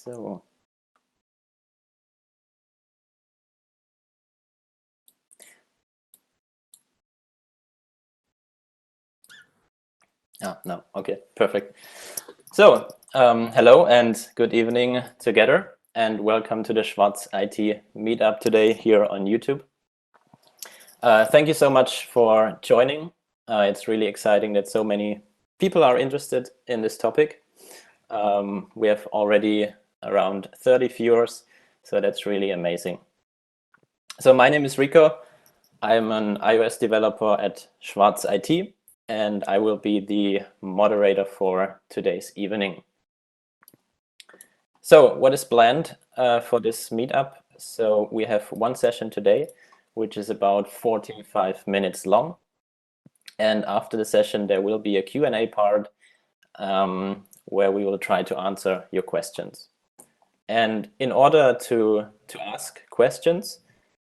So. No, okay, perfect. So, hello and good evening together, and welcome to the Schwarz IT Meetup today here on YouTube. Thank you so much for joining. It's really exciting that so many people are interested in this topic. We have already around 30 viewers, so that's really amazing. So my name is Rico. I'm an iOS developer at Schwarz IT, and I will be the moderator for today's evening. So what is planned for this meetup? So we have one session today, which is about 45 minutes long. And after the session, there will be a Q&A part where we will try to answer your questions. And in order to ask questions,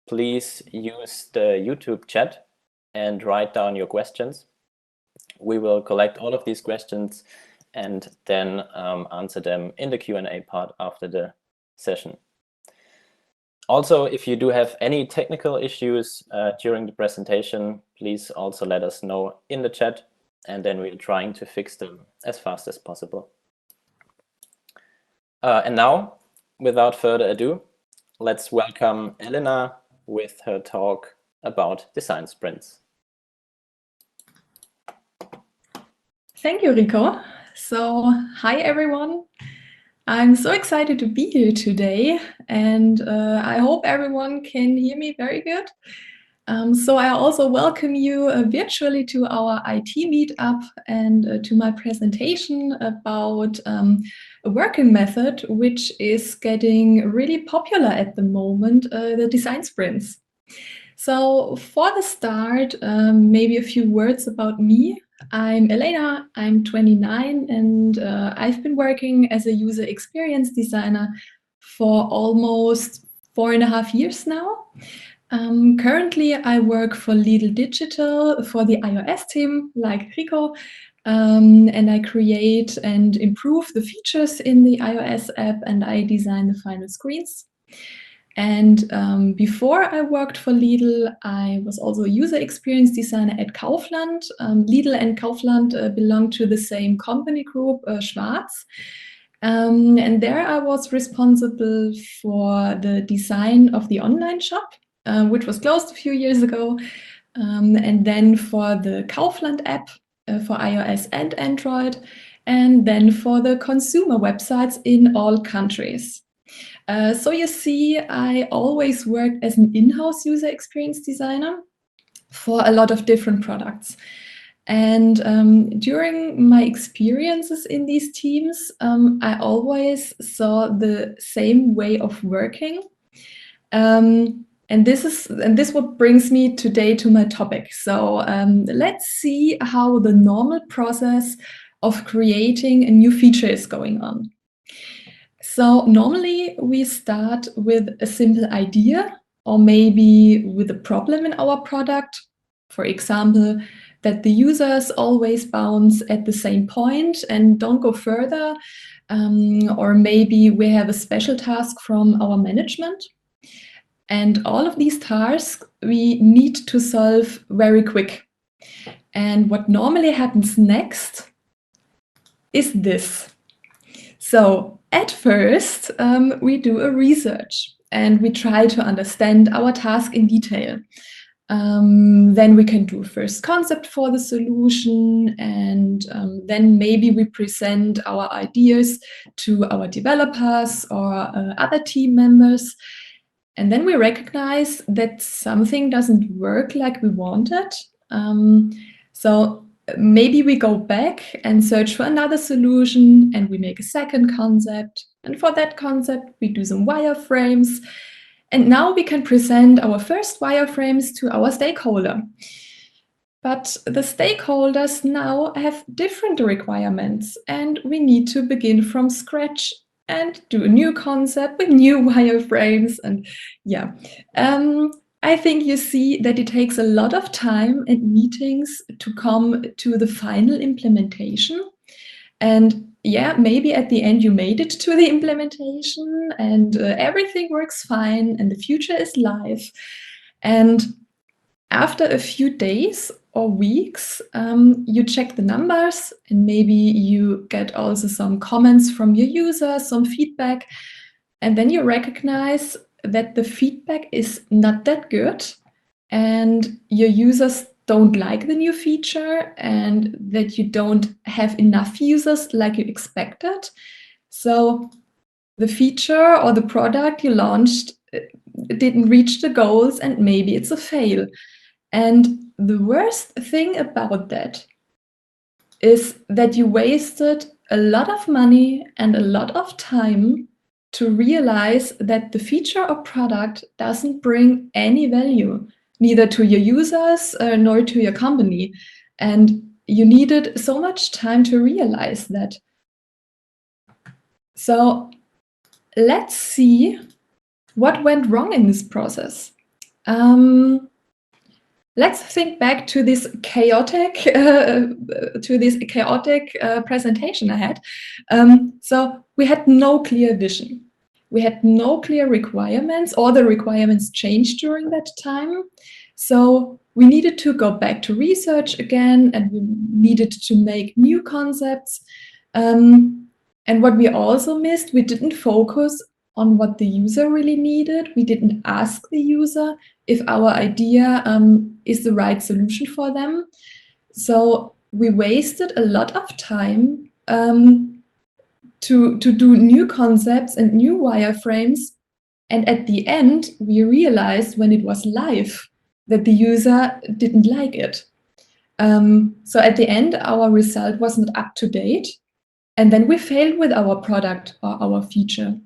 please use the YouTube chat and write down your questions. We will collect all of these questions and then answer them in the Q&A part after the session. Also, if you do have any technical issues during the presentation, please also let us know in the chat, and then we're trying to fix them as fast as possible. And now, without further ado, let's welcome Elena with her talk about design sprints. Thank you, Rico. So, hi everyone. I'm so excited to be here today, and I hope everyone can hear me very good. So I also welcome you virtually to our IT meetup and to my presentation about a working method which is getting really popular at the moment, the design sprints. So for the start, maybe a few words about me. I'm Elena, I'm 29, and I've been working as a user experience designer for almost 4.5 years now. Currently, I work for Lidl Digital for the iOS team, like Rico, and I create and improve the features in the iOS app, and I design the final screens. And before I worked for Lidl, I was also a user experience designer at Kaufland. Lidl and Kaufland belong to the same company group, Schwarz. And there I was responsible for the design of the online shop, which was closed a few years ago. And then for the Kaufland app for iOS and Android, and then for the consumer websites in all countries. So you see, I always worked as an in-house user experience designer for a lot of different products. And during my experiences in these teams, I always saw the same way of working. And this what brings me today to my topic. So let's see how the normal process of creating a new feature is going on. So normally we start with a simple idea or maybe with a problem in our product. For example, that the users always bounce at the same point and don't go further. Or maybe we have a special task from our management. And all of these tasks we need to solve very quick. And what normally happens next is this. So at first, we do a research and we try to understand our task in detail. Then we can do a first concept for the solution, and then maybe we present our ideas to our developers or other team members. And then we recognize that something doesn't work like we wanted. So maybe we go back and search for another solution, and we make a second concept. And for that concept, we do some wireframes. And now we can present our first wireframes to our stakeholder. But the stakeholders now have different requirements, and we need to begin from scratch and do a new concept with new wireframes. And yeah, I think you see that it takes a lot of time and meetings to come to the final implementation. And yeah, maybe at the end you made it to the implementation and everything works fine and the future is live. And after a few days or weeks, you check the numbers and maybe you get also some comments from your users, some feedback, and then you recognize that the feedback is not that good and your users don't like the new feature and that you don't have enough users like you expected. So the feature or the product you launched didn't reach the goals and maybe it's a fail. And the worst thing about that is that you wasted a lot of money and a lot of time to realize that the feature or product doesn't bring any value, neither to your users nor to your company. And you needed so much time to realize that. So let's see what went wrong in this process. Let's think back to this chaotic presentation I had. So we had no clear vision. We had no clear requirements. All the requirements changed during that time. So we needed to go back to research again, and we needed to make new concepts. And what we also missed, we didn't focus on what the user really needed. We didn't ask the user if our idea is the right solution for them. So we wasted a lot of time to do new concepts and new wireframes. And at the end, we realized when it was live that the user didn't like it. So at the end, our result wasn't up to date. And then we failed with our product or our feature.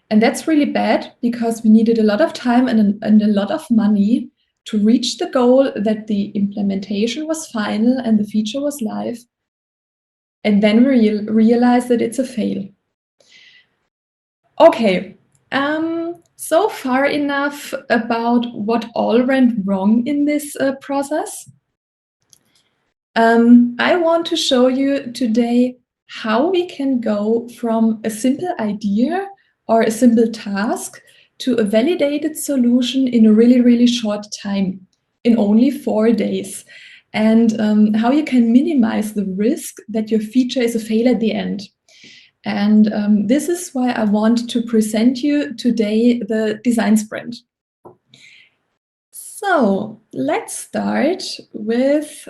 And that's really bad because we needed a lot of time and a lot of money to reach the goal that the implementation was final and the feature was live. And then we realized that it's a fail. Okay, so far enough about what all went wrong in this process. I want to show you today how we can go from a simple idea or a simple task to a validated solution in a really, really short time, in only 4 days, and how you can minimize the risk that your feature is a fail at the end. And this is why I want to present you today the design sprint. So let's start with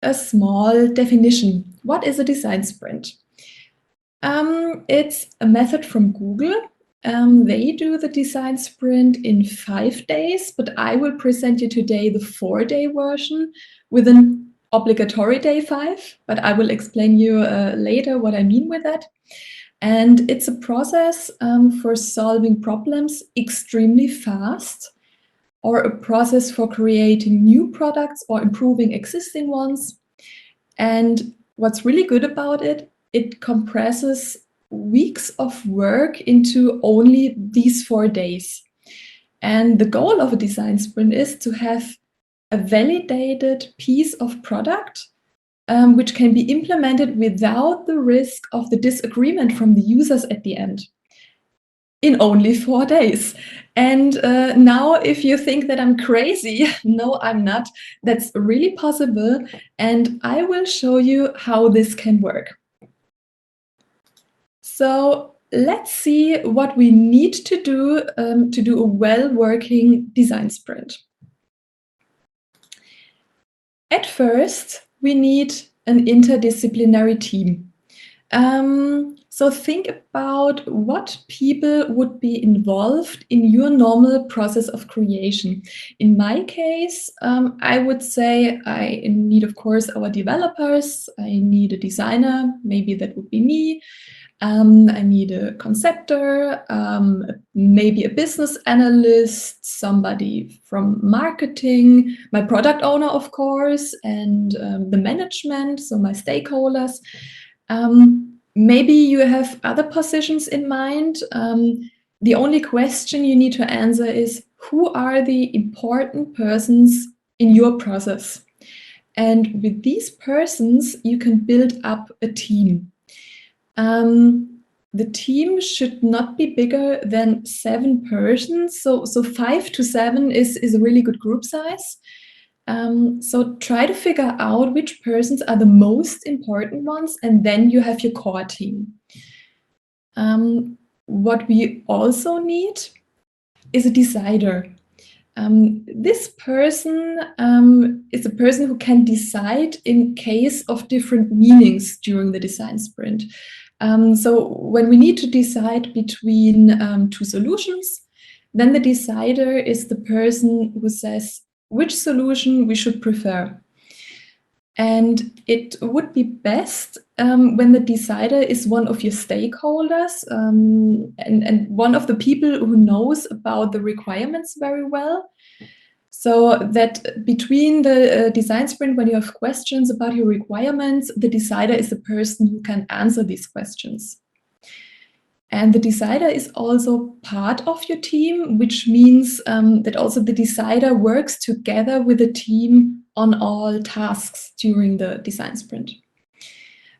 a small definition. What is a design sprint? It's a method from Google. They do the design sprint in 5 days, but I will present you today the 4-day version with an obligatory day 5, but I will explain you later what I mean with that. And it's a process for solving problems extremely fast, or a process for creating new products or improving existing ones. And what's really good about it, it compresses weeks of work into only these 4 days. And the goal of a design sprint is to have a validated piece of product which can be implemented without the risk of the disagreement from the users at the end, in only 4 days. And now if you think that I'm crazy, no, I'm not. That's really possible. And I will show you how this can work. So let's see what we need to do a well-working design sprint. At first, we need an interdisciplinary team. So think about what people would be involved in your normal process of creation. In my case, I would say I need, of course, our developers. I need a designer, maybe that would be me. I need a conceptor, maybe a business analyst, somebody from marketing, my product owner, of course, and the management, so my stakeholders. Maybe you have other positions in mind. The only question you need to answer is, who are the important persons in your process? And with these persons, you can build up a team. The team should not be bigger than 7 persons. So 5 to 7 is a really good group size. So try to figure out which persons are the most important ones, and then you have your core team. What we also need is a decider. This person is a person who can decide in case of different meanings during the design sprint. So when we need to decide between 2 solutions, then the decider is the person who says which solution we should prefer. And it would be best when the decider is one of your stakeholders and one of the people who knows about the requirements very well. So that between the design sprint, when you have questions about your requirements, the decider is the person who can answer these questions. And the decider is also part of your team, which means that also the decider works together with the team on all tasks during the design sprint.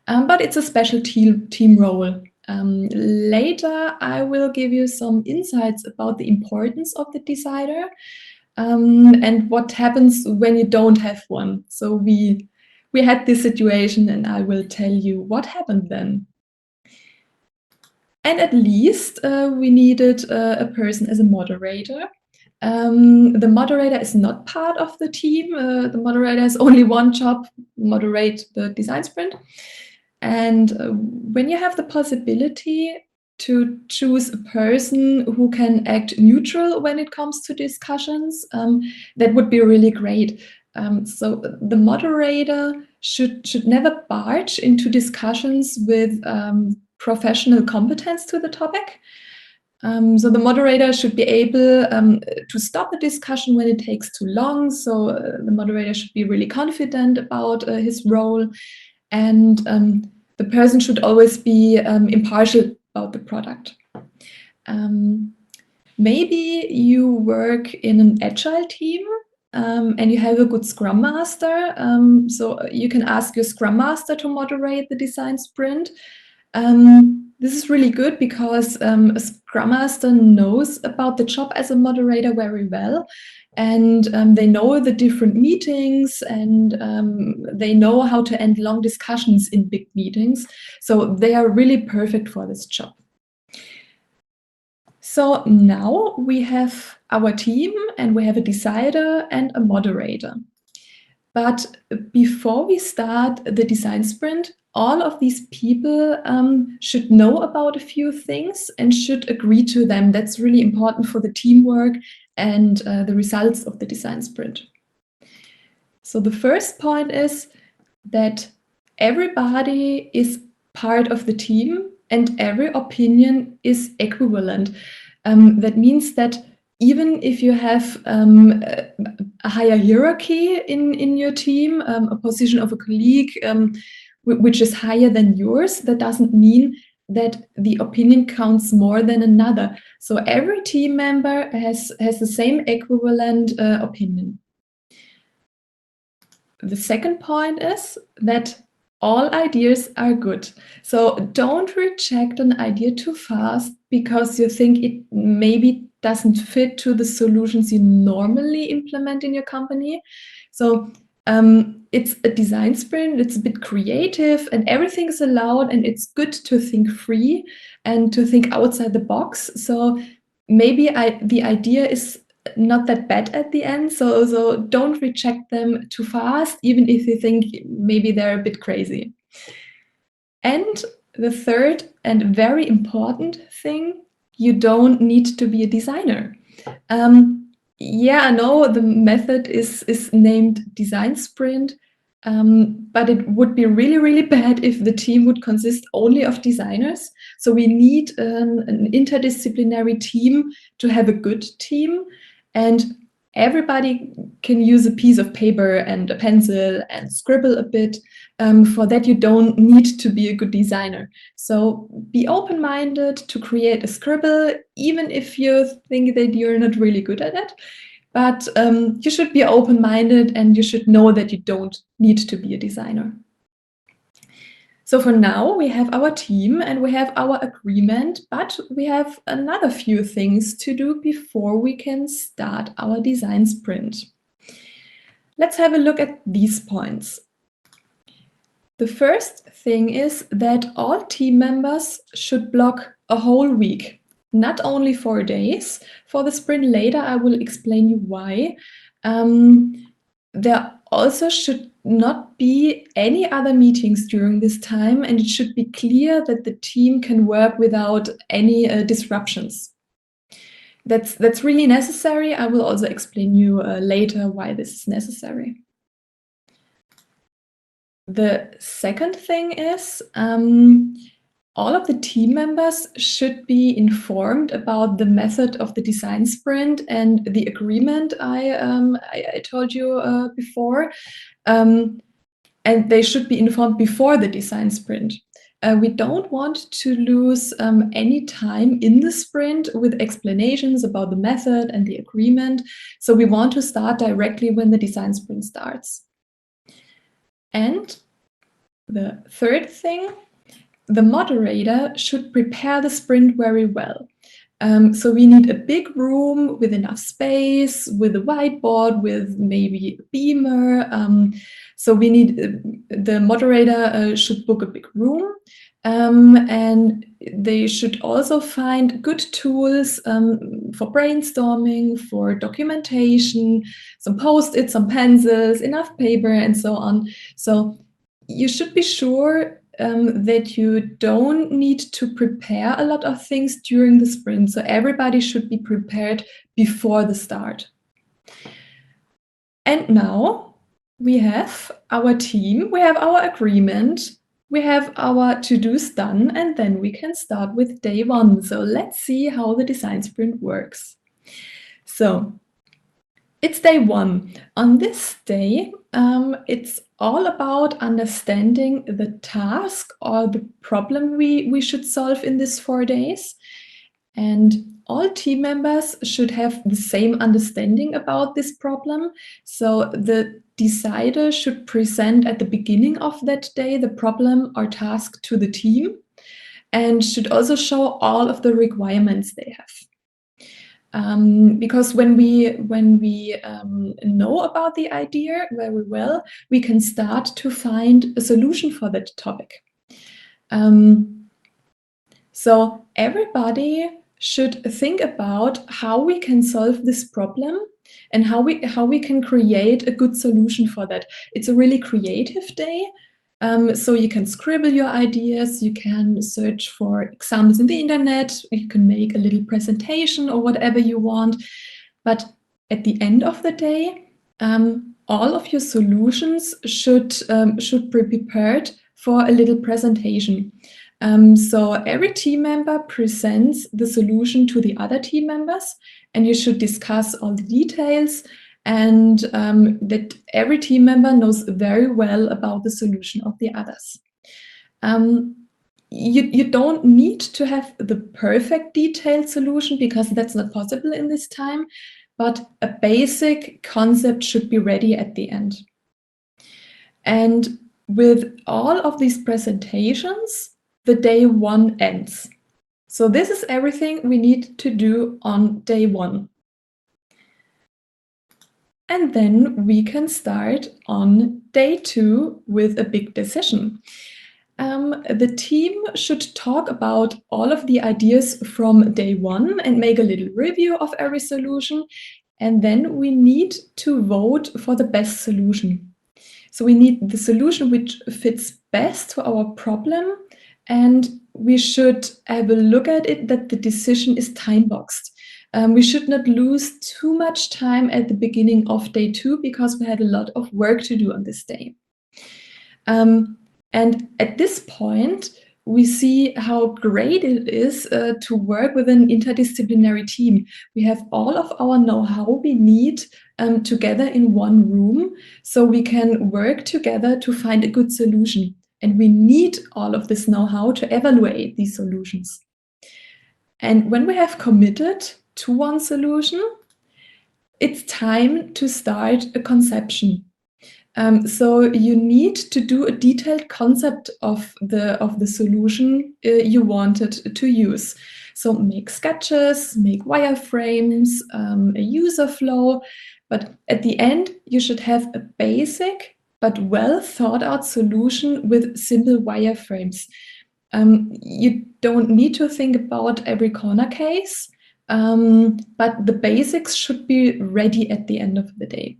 But it's a special team role. Later, I will give you some insights about the importance of the decider and what happens when you don't have one. So we had this situation, and I will tell you what happened then. And at least we needed a person as a moderator. The moderator is not part of the team. The moderator has only one job: moderate the design sprint. And when you have the possibility to choose a person who can act neutral when it comes to discussions, that would be really great. So the moderator should never barge into discussions with professional competence to the topic. So the moderator should be able to stop the discussion when it takes too long. So the moderator should be really confident about his role, and the person should always be impartial about the product. Maybe you work in an agile team and you have a good Scrum Master. So you can ask your Scrum Master to moderate the design sprint. This is really good because a Scrum Master knows about the job as a moderator very well, and they know the different meetings, and they know how to end long discussions in big meetings. So they are really perfect for this job. So now we have our team, and we have a decider and a moderator. But before we start the design sprint, all of these people should know about a few things and should agree to them. That's really important for the teamwork and the results of the design sprint. So the first point is that everybody is part of the team and every opinion is equivalent. That means that even if you have a higher hierarchy in your team, a position of a colleague which is higher than yours, that doesn't mean that the opinion counts more than another. So every team member has the same equivalent opinion. The second point is that all ideas are good. So don't reject an idea too fast because you think it maybe doesn't fit to the solutions you normally implement in your company. So it's a design sprint, it's a bit creative, and everything is allowed, and it's good to think free and to think outside the box. So maybe the idea is not that bad at the end, so don't reject them too fast, even if you think maybe they're a bit crazy. And the third and very important thing, you don't need to be a designer. Yeah, I know the method is named design sprint, but it would be really, really bad if the team would consist only of designers. So we need an interdisciplinary team to have a good team, and everybody can use a piece of paper and a pencil and scribble a bit. For that, you don't need to be a good designer. So be open-minded to create a scribble, even if you think that you're not really good at it. But you should be open-minded, and you should know that you don't need to be a designer. So for now, we have our team and we have our agreement, but we have another few things to do before we can start our design sprint. Let's have a look at these points. The first thing is that all team members should block a whole week, not only 4 days. For the sprint later, I will explain you why. There also should not be any other meetings during this time, and it should be clear that the team can work without any disruptions. That's really necessary. I will also explain you later why this is necessary. The second thing is all of the team members should be informed about the method of the design sprint and the agreement I told you before. And they should be informed before the design sprint. We don't want to lose any time in the sprint with explanations about the method and the agreement. So we want to start directly when the design sprint starts. And the third thing, the moderator should prepare the sprint very well. So we need a big room with enough space, with a whiteboard, with maybe a beamer. So we need, the moderator should book a big room. And they should also find good tools for brainstorming, for documentation, some post-its, some pencils, enough paper, and so on. So you should be sure that you don't need to prepare a lot of things during the sprint. So everybody should be prepared before the start. And now we have our team, we have our agreement, we have our to-dos done, and then we can start with day one. So let's see how the design sprint works. So it's day one. On this day, it's all about understanding the task or the problem we should solve in these 4 days. And all team members should have the same understanding about this problem. So the decider should present at the beginning of that day the problem or task to the team and should also show all of the requirements they have. Because when we know about the idea very well, we can start to find a solution for that topic. So everybody should think about how we can solve this problem and how we can create a good solution for that. It's a really creative day. So you can scribble your ideas, you can search for examples in the internet, you can make a little presentation or whatever you want. But at the end of the day, all of your solutions should be prepared for a little presentation. So every team member presents the solution to the other team members, and you should discuss all the details and that every team member knows very well about the solution of the others. You don't need to have the perfect detailed solution because that's not possible in this time, but a basic concept should be ready at the end. And with all of these presentations, the day one ends. So this is everything we need to do on day one. And then we can start on day two with a big decision. The team should talk about all of the ideas from day one and make a little review of every solution. And then we need to vote for the best solution. So we need the solution which fits best to our problem, and we should have a look at it that the decision is time boxed. We should not lose too much time at the beginning of day two because we had a lot of work to do on this day. And at this point, we see how great it is to work with an interdisciplinary team. We have all of our know-how we need together in one room, so we can work together to find a good solution. And we need all of this know-how to evaluate these solutions. And when we have committed to one solution, it's time to start a conception. So you need to do a detailed concept of the solution you wanted to use. So make sketches, make wireframes, a user flow, but at the end you should have a basic but well thought out solution with simple wireframes. You don't need to think about every corner case, but the basics should be ready at the end of the day.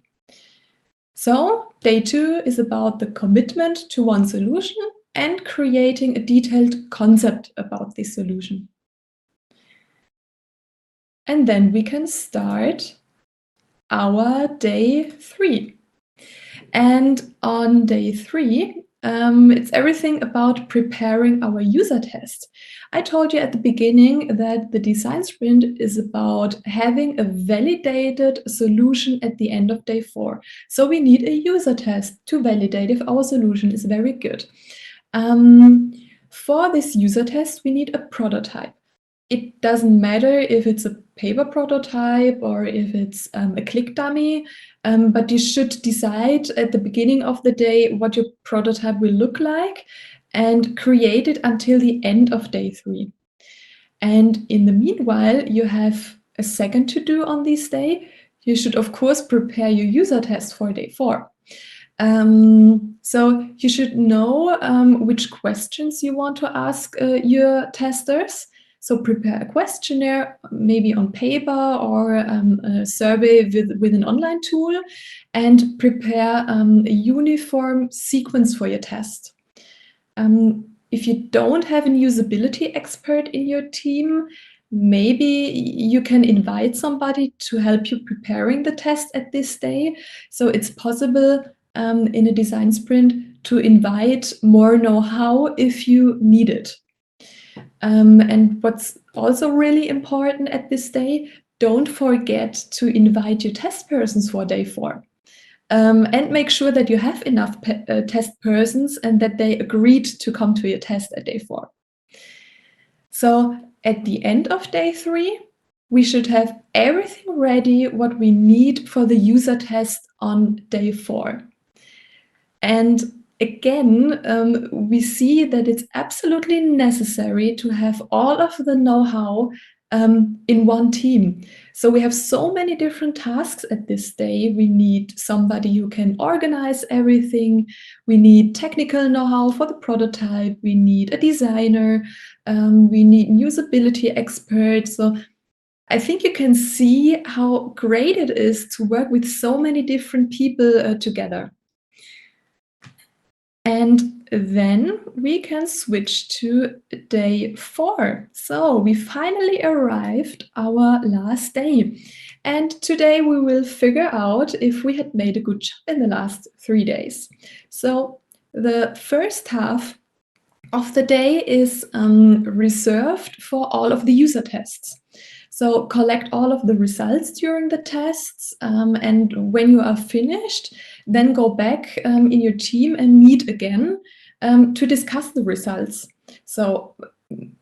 So day 2 is about the commitment to one solution and creating a detailed concept about this solution. And then we can start our day 3. And on day 3, it's everything about preparing our user test. I told you at the beginning that the design sprint is about having a validated solution at the end of day 4. So we need a user test to validate if our solution is very good. For this user test, we need a prototype. It doesn't matter if it's a paper prototype or if it's a click dummy, but you should decide at the beginning of the day what your prototype will look like and create it until the end of day 3. And in the meanwhile, you have a second to do on this day. You should, of course, prepare your user test for day 4. So you should know which questions you want to ask your testers. So prepare a questionnaire, maybe on paper or a survey with an online tool, and prepare a uniform sequence for your test. If you don't have a usability expert in your team, maybe you can invite somebody to help you preparing the test at this day. So it's possible in a design sprint to invite more know-how if you need it. And what's also really important at this day, don't forget to invite your test persons for day 4. And make sure that you have enough test persons and that they agreed to come to your test at day 4. So at the end of day 3, we should have everything ready what we need for the user test on day 4. And again, we see that it's absolutely necessary to have all of the know-how in one team. So we have so many different tasks at this day. We need somebody who can organize everything. We need technical know-how for the prototype. We need a designer. We need usability experts. So I think you can see how great it is to work with so many different people together. And then we can switch to day 4. So we finally arrived our last day. And today we will figure out if we had made a good job in the last 3 days. So the first half of the day is reserved for all of the user tests. So collect all of the results during the tests, and when you are finished, then go back in your team and meet again to discuss the results. So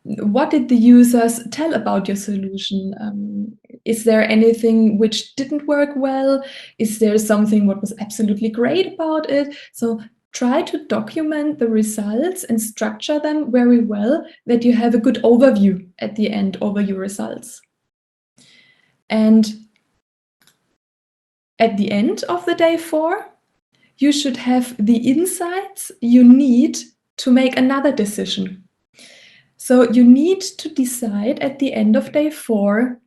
what did the users tell about your solution? Is there anything which didn't work well? Is there something what was absolutely great about it? So try to document the results and structure them very well, that you have a good overview at the end over your results. And at the end of the day 4, you should have the insights you need to make another decision. So you need to decide at the end of day 4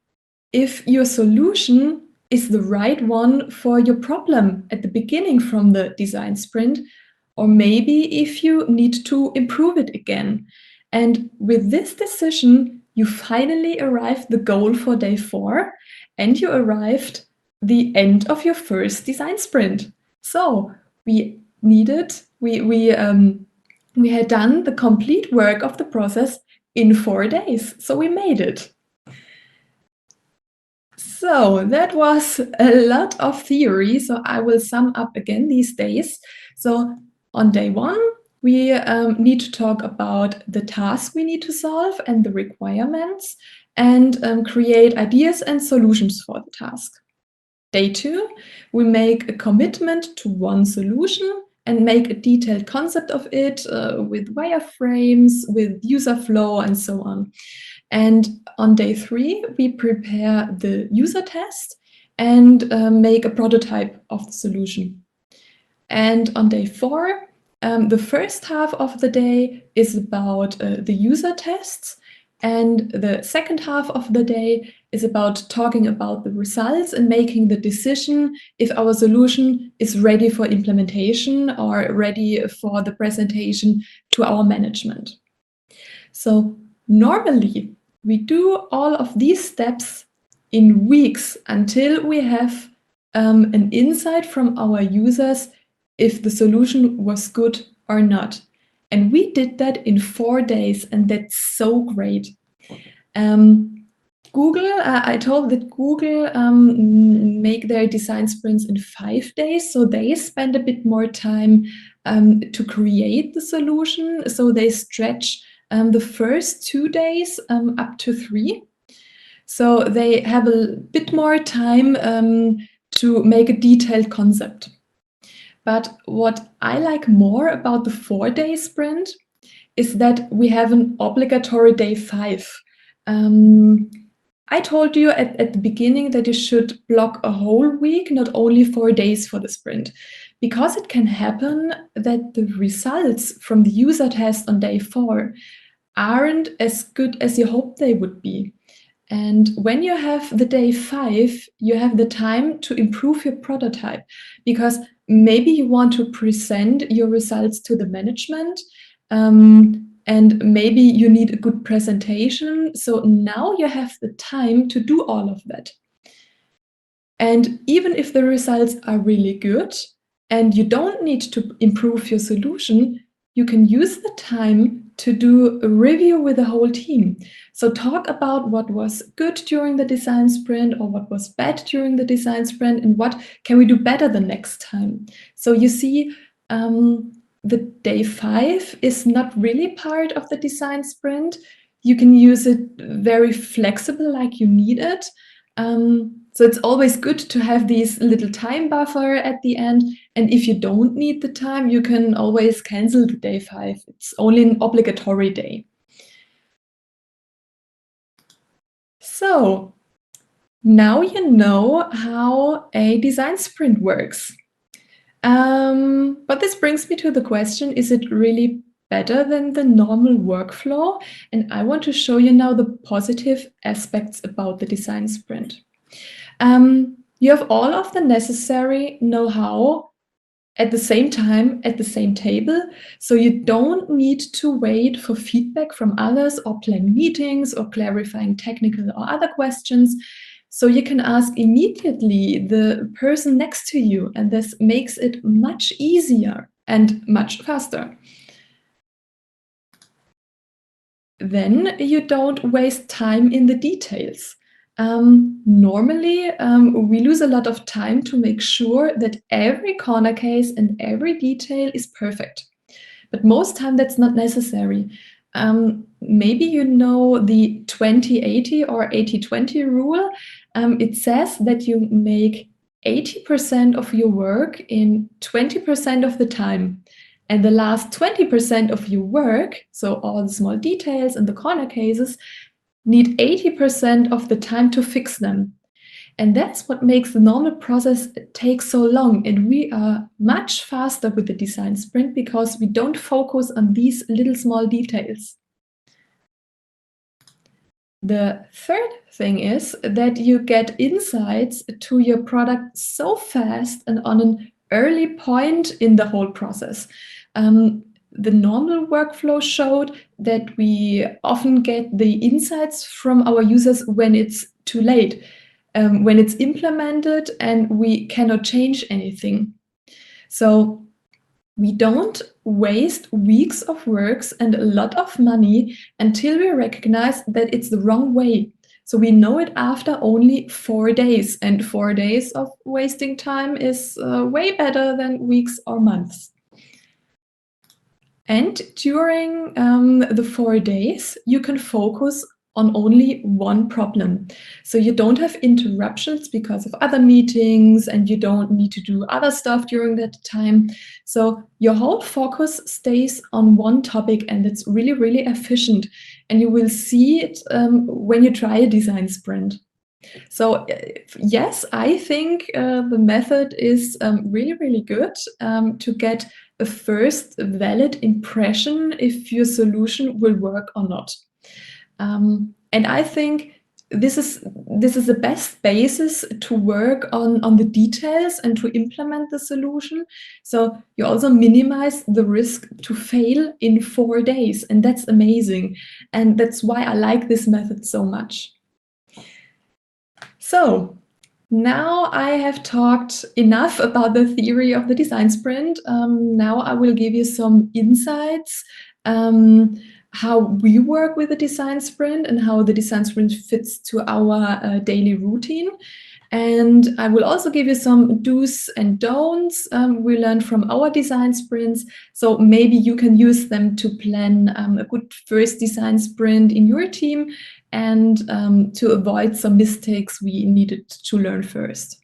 if your solution is the right one for your problem at the beginning from the design sprint, or maybe if you need to improve it again. And with this decision, you finally arrived the goal for day 4, and you arrived the end of your first design sprint. So we had done the complete work of the process in 4 days. So we made it. So that was a lot of theory. So I will sum up again these days. So on day 1, we need to talk about the task we need to solve and the requirements, and create ideas and solutions for the task. Day 2, we make a commitment to one solution and make a detailed concept of it with wireframes, with user flow, and so on. And on day 3, we prepare the user test and make a prototype of the solution. And on day 4, the first half of the day is about the user tests, and the second half of the day is about talking about the results and making the decision if our solution is ready for implementation or ready for the presentation to our management. So normally we do all of these steps in weeks until we have an insight from our users if the solution was good or not. And we did that in 4 days, and that's so great. Google, I told that Google make their design sprints in 5 days, so they spend a bit more time to create the solution. So they stretch the first 2 days up to 3. So they have a bit more time to make a detailed concept. But what I like more about the 4-day sprint is that we have an obligatory day 5. I told you at the beginning that you should block a whole week, not only 4 days for the sprint, because it can happen that the results from the user test on day 4 aren't as good as you hoped they would be. And when you have the day 5, you have the time to improve your prototype, because maybe you want to present your results to the management, and maybe you need a good presentation. So now you have the time to do all of that. And even if the results are really good and you don't need to improve your solution, you can use the time to do a review with the whole team. So talk about what was good during the design sprint or what was bad during the design sprint and what can we do better the next time. So you see, the day 5 is not really part of the design sprint. You can use it very flexible, like you need it. So it's always good to have these little time buffer at the end. And if you don't need the time, you can always cancel the day 5. It's only an obligatory day. So now you know how a design sprint works. But this brings me to the question, is it really better than the normal workflow? And I want to show you now the positive aspects about the design sprint. You have all of the necessary know-how at the same time, at the same table, so you don't need to wait for feedback from others or plan meetings or clarifying technical or other questions. So you can ask immediately the person next to you, and this makes it much easier and much faster. Then you don't waste time in the details. Normally, we lose a lot of time to make sure that every corner case and every detail is perfect. But most time that's not necessary. Maybe you know the 20-80 or 80-20 rule. It says that you make 80% of your work in 20% of the time. And the last 20% of your work, so all the small details and the corner cases, need 80% of the time to fix them. And that's what makes the normal process take so long. And we are much faster with the design sprint because we don't focus on these little small details. The third thing is that you get insights to your product so fast and on an early point in the whole process. The normal workflow showed that we often get the insights from our users when it's too late, when it's implemented and we cannot change anything. So we don't waste weeks of works and a lot of money until we recognize that it's the wrong way. So we know it after only 4 days, and 4 days of wasting time is way better than weeks or months. And during the 4 days, you can focus on only one problem. So you don't have interruptions because of other meetings, and you don't need to do other stuff during that time. So your whole focus stays on one topic, and it's really, really efficient. And you will see it when you try a design sprint. So yes, I think the method is really, really good to get a first valid impression if your solution will work or not. And I think this is the best basis to work on the details and to implement the solution. So you also minimize the risk to fail in 4 days, and that's amazing. And that's why I like this method so much. So now I have talked enough about the theory of the design sprint. Now I will give you some insights how we work with the design sprint and how the design sprint fits to our daily routine. And I will also give you some do's and don'ts we learned from our design sprints. So maybe you can use them to plan a good first design sprint in your team, and to avoid some mistakes we needed to learn first.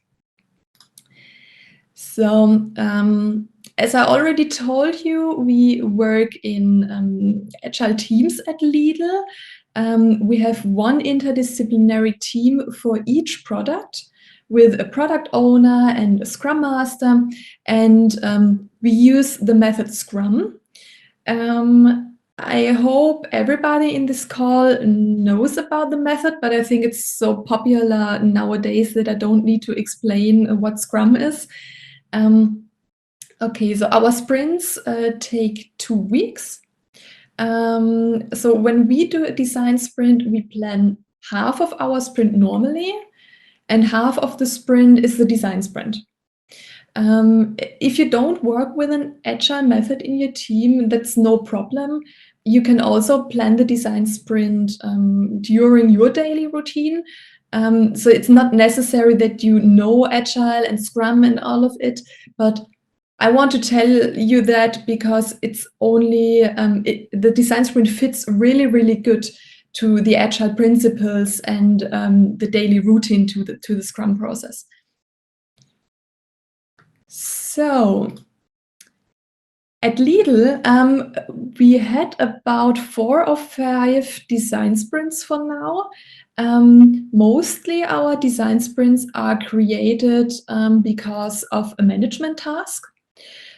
So as I already told you, we work in agile teams at Lidl. We have one interdisciplinary team for each product, with a product owner and a scrum master, and we use the method Scrum. I hope everybody in this call knows about the method, but I think it's so popular nowadays that I don't need to explain what Scrum is. Okay, so our sprints take 2 weeks. So when we do a design sprint, we plan half of our sprint normally, and half of the sprint is the design sprint. If you don't work with an agile method in your team, that's no problem. You can also plan the design sprint during your daily routine. So it's not necessary that you know agile and Scrum and all of it, but I want to tell you that because it's only the design sprint fits really, really good to the agile principles and the daily routine to the Scrum process. So at Lidl, we had about 4 or 5 design sprints for now. Mostly our design sprints are created because of a management task.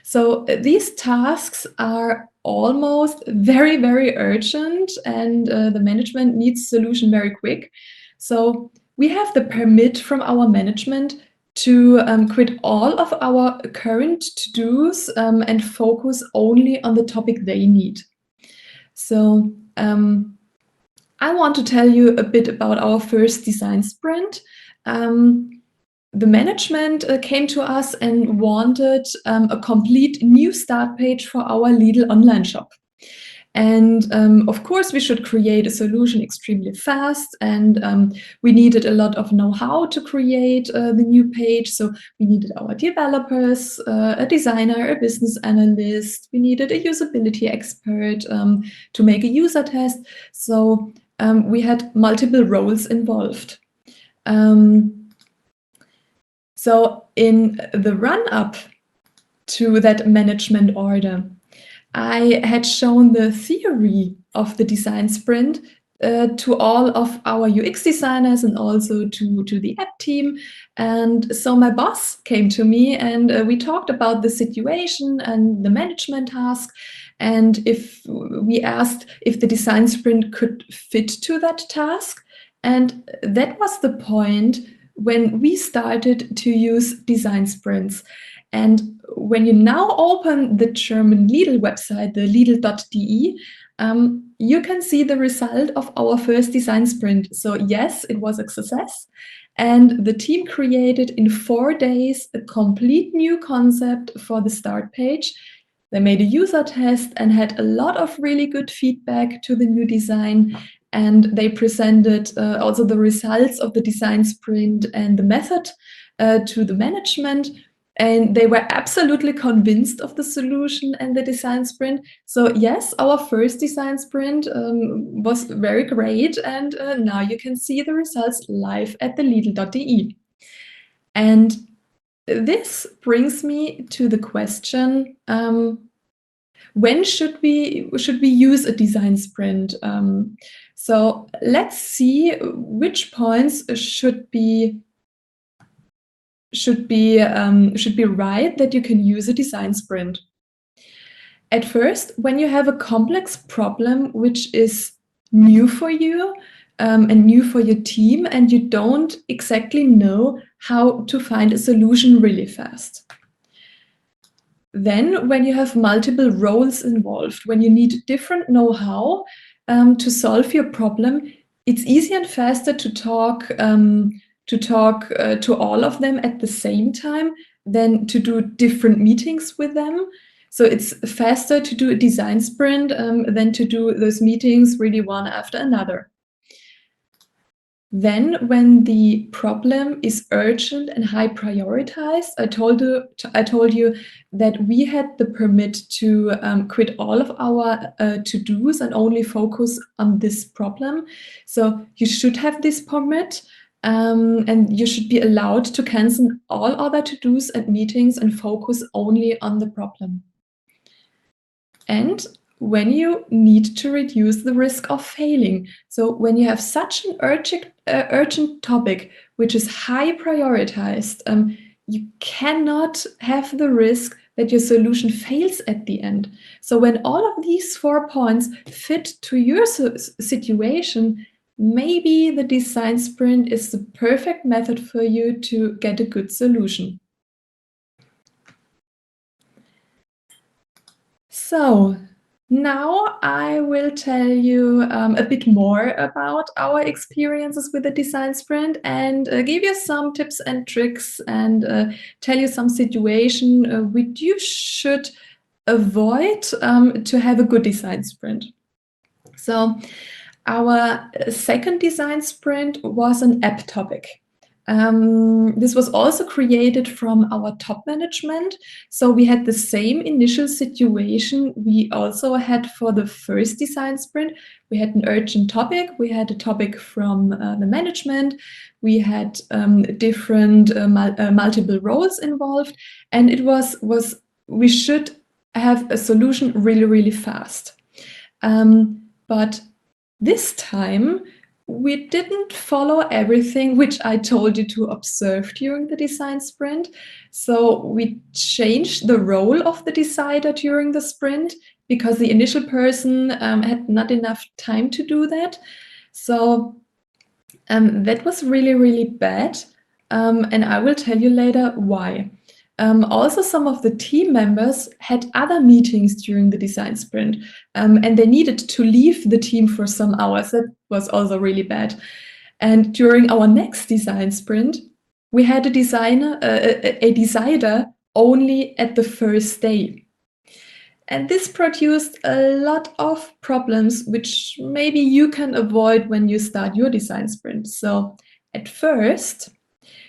So these tasks are almost very, very urgent, and the management needs solution very quick. So we have the permit from our management to quit all of our current to-dos and focus only on the topic they need. So I want to tell you a bit about our first design sprint. The management came to us and wanted a complete new start page for our Lidl online shop. And of course, we should create a solution extremely fast, and we needed a lot of know-how to create the new page. So we needed our developers, a designer, a business analyst. We needed a usability expert to make a user test. So we had multiple roles involved. So in the run-up to that management order, I had shown the theory of the design sprint to all of our UX designers and also to the app team. And so my boss came to me, and we talked about the situation and the management task. And if we asked if the design sprint could fit to that task. And that was the point when we started to use design sprints. And when you now open the German Lidl website, the lidl.de, you can see the result of our first design sprint. So yes, it was a success. And the team created in 4 days a complete new concept for the start page. They made a user test and had a lot of really good feedback to the new design. And they presented also the results of the design sprint and the method to the management. and they were absolutely convinced of the solution and the design sprint. So yes, our first design sprint was very great, and now you can see the results live at the Lidl.de. And this brings me to the question, when should we use a design sprint? So let's see which points should be right that you can use a design sprint. At first, when you have a complex problem which is new for you and new for your team, and you don't exactly know how to find a solution really fast. Then, when you have multiple roles involved, when you need different know-how to solve your problem, it's easier and faster to talk to all of them at the same time than to do different meetings with them. So it's faster to do a design sprint than to do those meetings really one after another. Then, when the problem is urgent and high prioritized, I told you that we had the permit to quit all of our to-dos and only focus on this problem. So you should have this permit, and you should be allowed to cancel all other to-dos and meetings and focus only on the problem. And when you need to reduce the risk of failing. So when you have such an urgent topic which is high prioritized, you cannot have the risk that your solution fails at the end. So when all of these 4 points fit to your situation, maybe the design sprint is the perfect method for you to get a good solution. So now I will tell you a bit more about our experiences with the design sprint, and give you some tips and tricks, and tell you some situation which you should avoid to have a good design sprint. So our second design sprint was an app topic. This was also created from our top management. So we had the same initial situation we also had for the first design sprint. We had an urgent topic. We had a topic from the management. We had different multiple roles involved. And it was we should have a solution really, really fast. But this time, we didn't follow everything which I told you to observe during the design sprint. So we changed the role of the decider during the sprint because the initial person had not enough time to do that. So that was really, really bad. And I will tell you later why. Also, some of the team members had other meetings during the design sprint, and they needed to leave the team for some hours. That was also really bad. And during our next design sprint, we had a decider only at the first day. And this produced a lot of problems, which maybe you can avoid when you start your design sprint. So at first,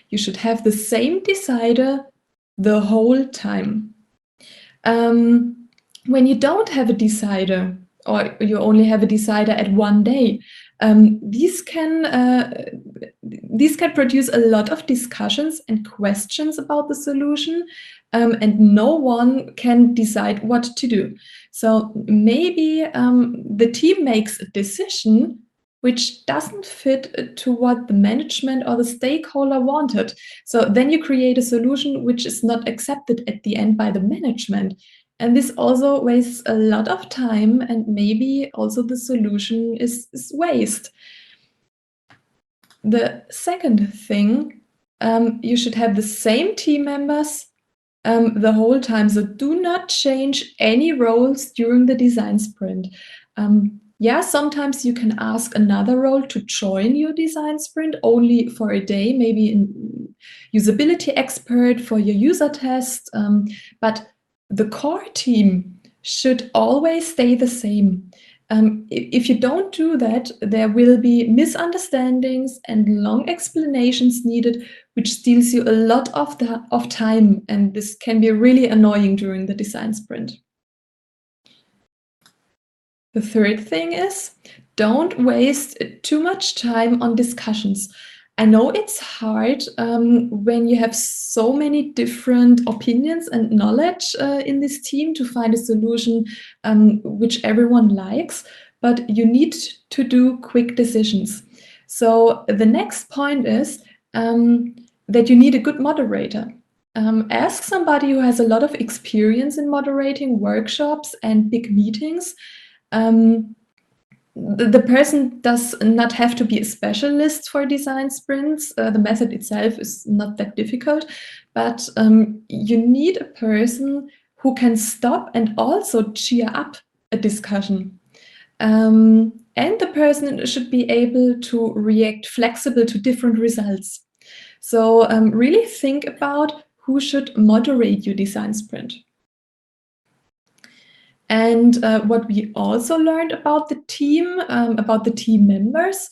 you should have the same decider the whole time. When you don't have a decider, or you only have a decider at one day, these can produce a lot of discussions and questions about the solution, and no one can decide what to do. So maybe the team makes a decision which doesn't fit to what the management or the stakeholder wanted. So then you create a solution which is not accepted at the end by the management. And this also wastes a lot of time, and maybe also the solution is waste. The second thing, you should have the same team members the whole time. So do not change any roles during the design sprint. Yeah, sometimes you can ask another role to join your design sprint only for a day, maybe an usability expert for your user test, but the core team should always stay the same. If you don't do that, there will be misunderstandings and long explanations needed, which steals you a lot of time, and this can be really annoying during the design sprint. The third thing is, don't waste too much time on discussions. I know it's hard when you have so many different opinions and knowledge in this team to find a solution which everyone likes, but you need to do quick decisions. So the next point is that you need a good moderator. Ask somebody who has a lot of experience in moderating workshops and big meetings. The person does not have to be a specialist for design sprints. The method itself is not that difficult, but you need a person who can stop and also cheer up a discussion. And the person should be able to react flexible to different results. So really think about who should moderate your design sprint. And what we also learned about the team members,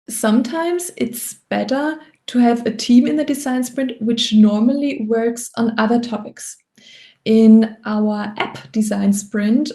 sometimes it's better to have a team in the design sprint which normally works on other topics. In our app design sprint,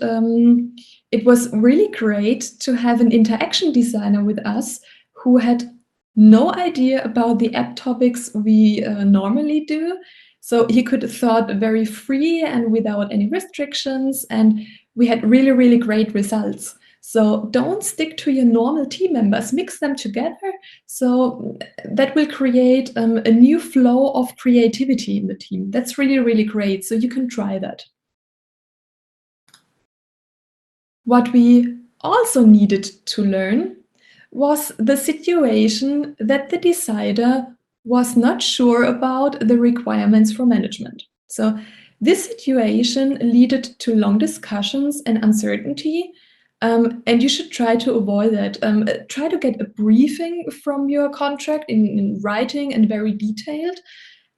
it was really great to have an interaction designer with us who had no idea about the app topics we normally do. So he could thought very free and without any restrictions, and we had really, really great results. So don't stick to your normal team members, mix them together. So that will create a new flow of creativity in the team. That's really, really great. So you can try that. What we also needed to learn was the situation that the decider was not sure about the requirements for management. So this situation led to long discussions and uncertainty, and you should try to avoid that. Try to get a briefing from your contract in writing and very detailed.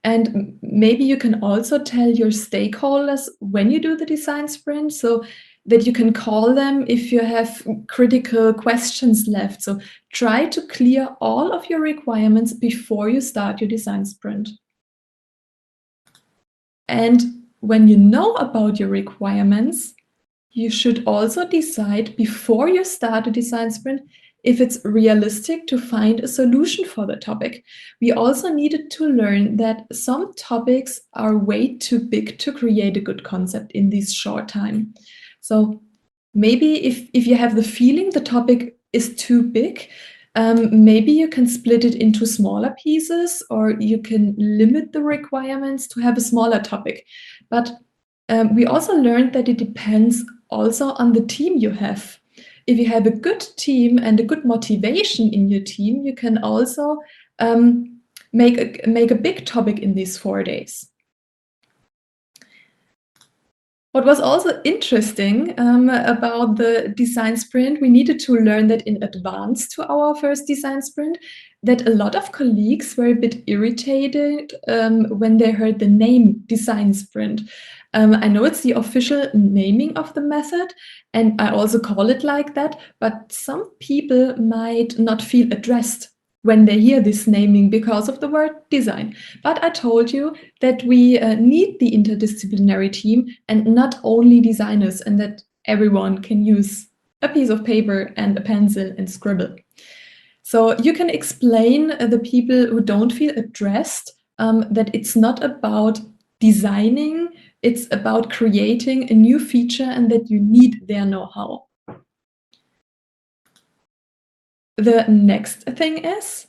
And maybe you can also tell your stakeholders when you do the design sprint so that you can call them if you have critical questions left. So try to clear all of your requirements before you start your design sprint. And when you know about your requirements, you should also decide before you start a design sprint if it's realistic to find a solution for the topic. We also needed to learn that some topics are way too big to create a good concept in this short time. So maybe if you have the feeling the topic is too big, maybe you can split it into smaller pieces, or you can limit the requirements to have a smaller topic. But we also learned that it depends also on the team you have. If you have a good team and a good motivation in your team, you can also make a big topic in these 4 days. What was also interesting about the design sprint, we needed to learn that in advance to our first design sprint, that a lot of colleagues were a bit irritated when they heard the name design sprint. I know it's the official naming of the method, and I also call it like that, but some people might not feel addressed when they hear this naming because of the word design. But I told you that we need the interdisciplinary team and not only designers, and that everyone can use a piece of paper and a pencil and scribble. So you can explain the people who don't feel addressed that it's not about designing, it's about creating a new feature and that you need their know-how. The next thing is,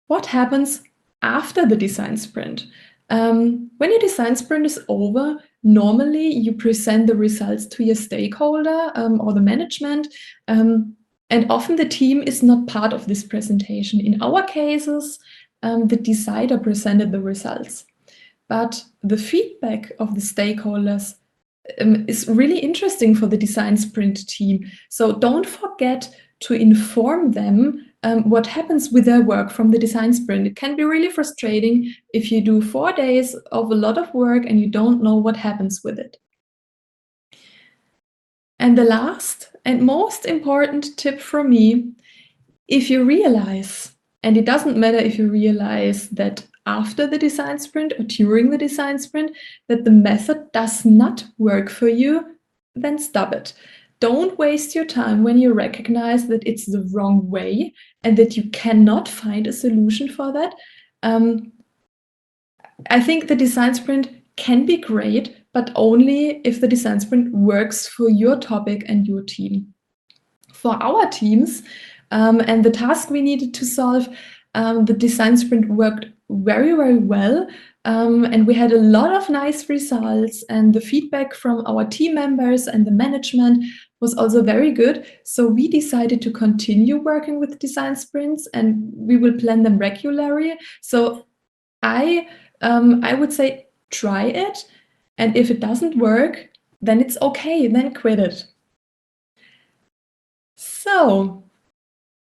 what happens after the design sprint? When your design sprint is over, normally you present the results to your stakeholder or the management, and often the team is not part of this presentation. In our cases, the decider presented the results. But the feedback of the stakeholders is really interesting for the design sprint team. So don't forget to inform them what happens with their work from the design sprint. It can be really frustrating if you do 4 days of a lot of work and you don't know what happens with it. And the last and most important tip from me, if you realize, and it doesn't matter if you realize that after the design sprint or during the design sprint, that the method does not work for you, then stop it. Don't waste your time when you recognize that it's the wrong way and that you cannot find a solution for that. I think the design sprint can be great, but only if the design sprint works for your topic and your team. For our teams and the task we needed to solve, the design sprint worked very, very well. And we had a lot of nice results, and the feedback from our team members and the management was also very good. So we decided to continue working with design sprints, and we will plan them regularly. So I would say try it, and if it doesn't work, then it's okay, then quit it. So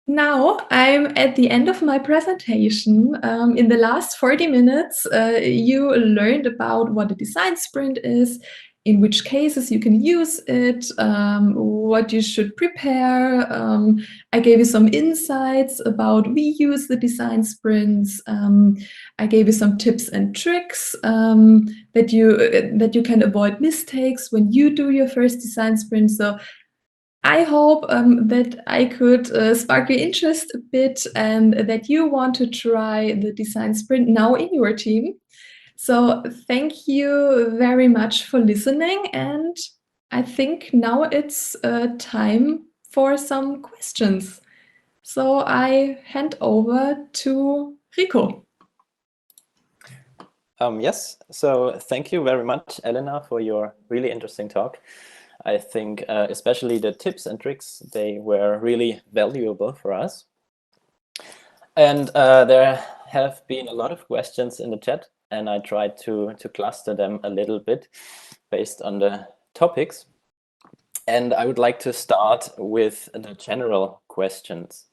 now I'm at the end of my presentation. In the last 40 minutes, you learned about what a design sprint is, in which cases you can use it, what you should prepare. I gave you some insights about we use the design sprints. I gave you some tips and tricks that you can avoid mistakes when you do your first design sprint. So I hope that I could spark your interest a bit and that you want to try the design sprint now in your team. So thank you very much for listening, and I think now it's time for some questions. So I hand over to Rico. Yes, so thank you very much, Elena, for your really interesting talk. I think especially the tips and tricks, they were really valuable for us. And there have been a lot of questions in the chat, and I tried to cluster them a little bit based on the topics. And I would like to start with the general questions.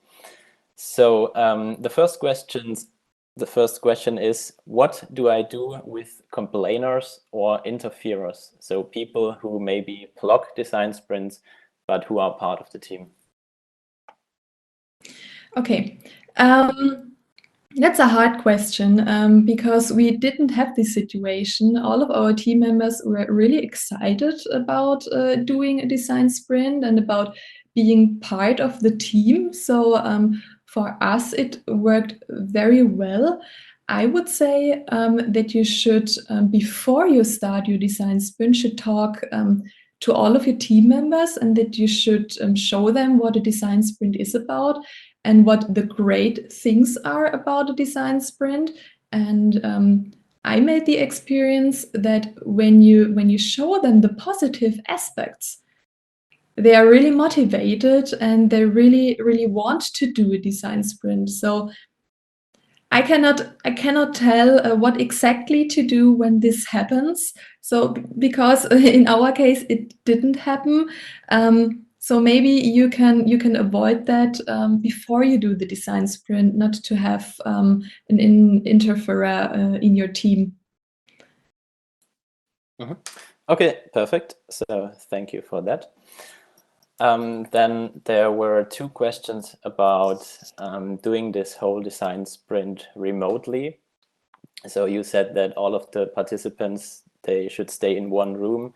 So the first question is, what do I do with complainers or interferers? So people who maybe block design sprints, but who are part of the team. Okay. That's a hard question because we didn't have this situation. All of our team members were really excited about doing a design sprint and about being part of the team. So for us, it worked very well. I would say that you should, before you start your design sprint, should talk to all of your team members, and that you should show them what a design sprint is about and what the great things are about a design sprint. And I made the experience that when you show them the positive aspects, they are really motivated and they really, really want to do a design sprint. So I cannot tell what exactly to do when this happens. So because in our case it didn't happen, so maybe you can avoid that before you do the design sprint, not to have an interferer in your team. Mm-hmm. Okay, perfect. So thank you for that. Then there were two questions about doing this whole design sprint remotely. So you said that all of the participants, they should stay in one room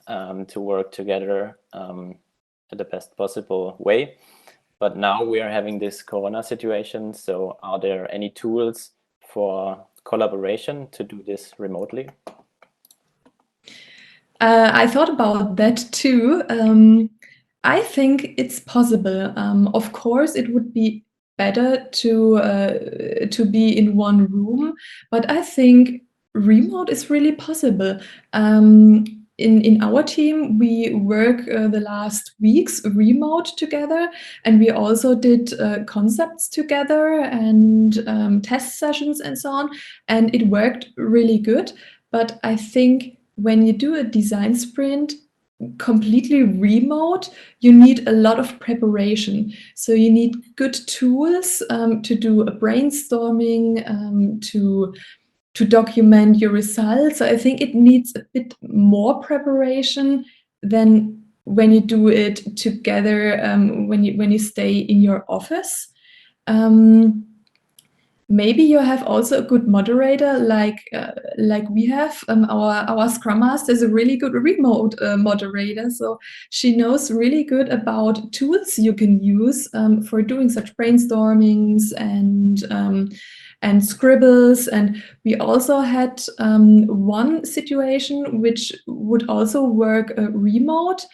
to work together at the best possible way. But now we are having this Corona situation. So are there any tools for collaboration to do this remotely? I thought about that too. I think it's possible. Of course, it would be better to be in one room, but I think remote is really possible. In our team, we work the last weeks remote together, and we also did concepts together and test sessions and so on, and it worked really good. But I think when you do a design sprint completely remote, you need a lot of preparation. So you need good tools to do a brainstorming, to document your results. So I think it needs a bit more preparation than when you do it together, when you stay in your office. Maybe you have also a good moderator, like we have. Our Scrum Master is a really good remote moderator, so she knows really good about tools you can use for doing such brainstormings and scribbles. And we also had one situation which would also work remote.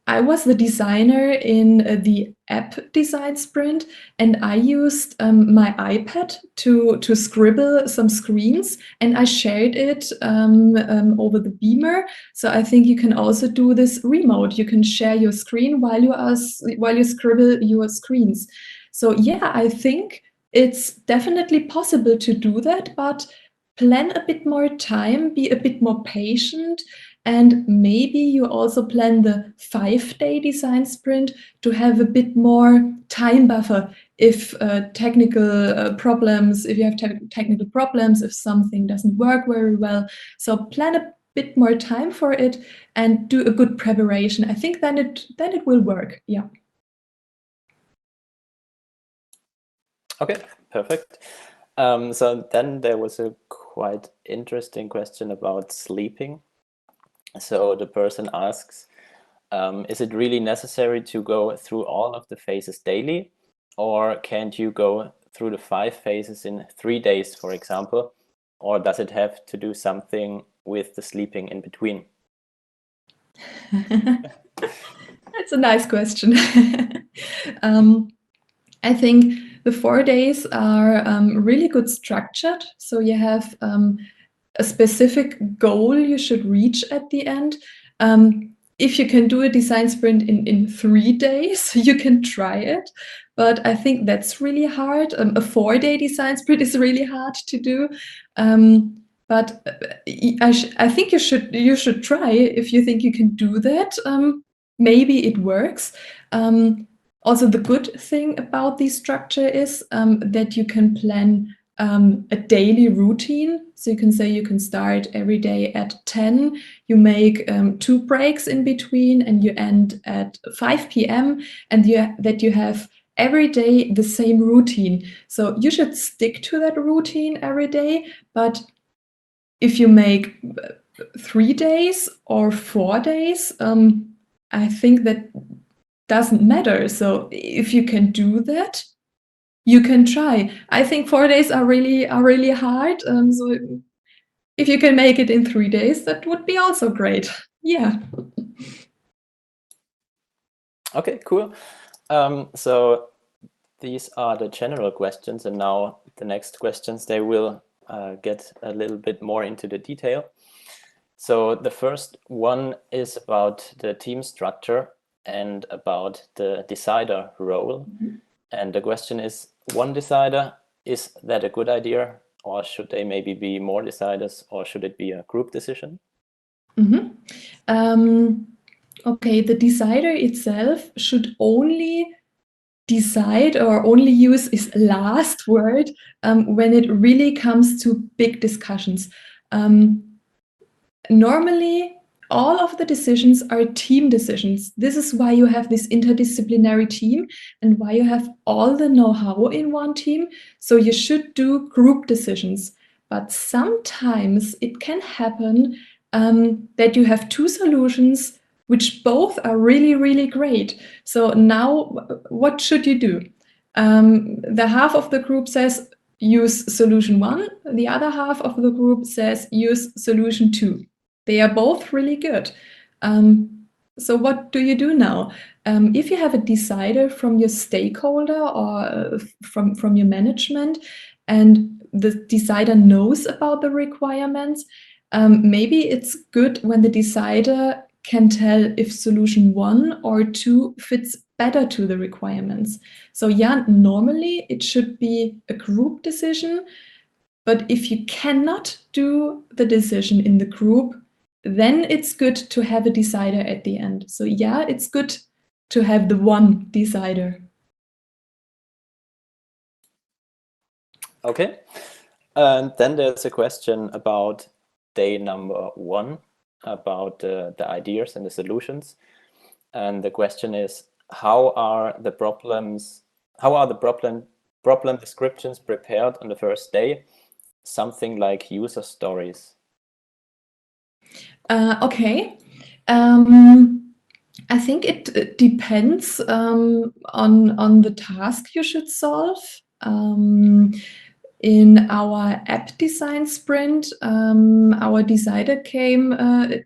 I was the designer in the app design sprint, and I used my iPad to scribble some screens, and I shared it over the Beamer. So I think you can also do this remote. You can share your screen while you scribble your screens. So yeah, I think it's definitely possible to do that, but plan a bit more time, be a bit more patient, and maybe you also plan the 5-day design sprint to have a bit more time buffer if technical problems, if you have technical problems, if something doesn't work very well. So plan a bit more time for it and do a good preparation. I think then it will work. Yeah. Okay, perfect. So then there was a quite interesting question about sleeping. So the person asks, is it really necessary to go through all of the phases daily, or can't you go through the 5 phases in 3 days, for example, or does it have to do something with the sleeping in between? That's a nice question. I think the 4 days are really good structured. So you have a specific goal you should reach at the end. If you can do a design sprint in 3 days, you can try it. But I think that's really hard. A 4-day design sprint is really hard to do. But I think you should try if you think you can do that. Maybe it works. Also, the good thing about this structure is that you can plan a daily routine. So you can say you can start every day at 10, you make 2 breaks in between, and you end at 5 p.m. and that you have every day the same routine. So you should stick to that routine every day. But if you make 3 days or 4 days, I think that doesn't matter. So if you can do that, you can try. I think 4 days are really hard. So if you can make it in 3 days, that would be also great. Yeah. Okay, cool. So these are the general questions, and now the next questions, they will get a little bit more into the detail. So the first one is about the team structure and about the decider role. And the question is, one decider, is that a good idea? Or should they maybe be more deciders, or should it be a group decision? Okay, the decider itself should only decide or only use his last word when it really comes to big discussions. Normally, all of the decisions are team decisions. This is why you have this interdisciplinary team and why you have all the know-how in one team. So you should do group decisions. But sometimes it can happen that you have 2 solutions which both are really, really great. So now, what should you do? The half of the group says use solution 1, the other half of the group says use solution 2. They are both really good. So what do you do now? If you have a decider from your stakeholder or from your management, and the decider knows about the requirements, maybe it's good when the decider can tell if solution 1 or 2 fits better to the requirements. So yeah, normally it should be a group decision, but if you cannot do the decision in the group, then it's good to have a decider at the end. So yeah, it's good to have the one decider. Okay. And then there's a question about day number 1, about the ideas and the solutions. And the question is, how are the problem descriptions prepared on the first day? Something like user stories. Okay. I think it depends on the task you should solve. In our app design sprint, our designer came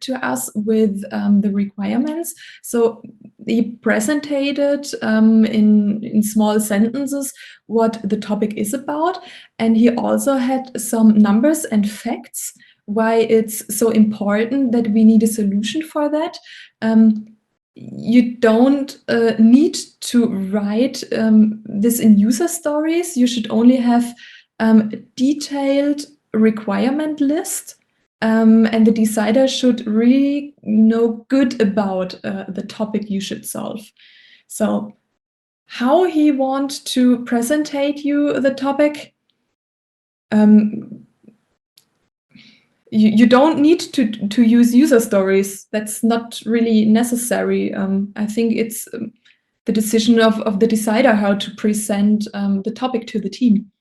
to us with the requirements. So he presented in small sentences what the topic is about, and he also had some numbers and facts why it's so important that we need a solution for that. You don't need to write this in user stories. You should only have a detailed requirement list, and the decider should really know good about the topic you should solve. So how he wants to presentate you the topic, you don't need to use user stories. That's not really necessary. I think it's the decision of the decider how to present the topic to the team.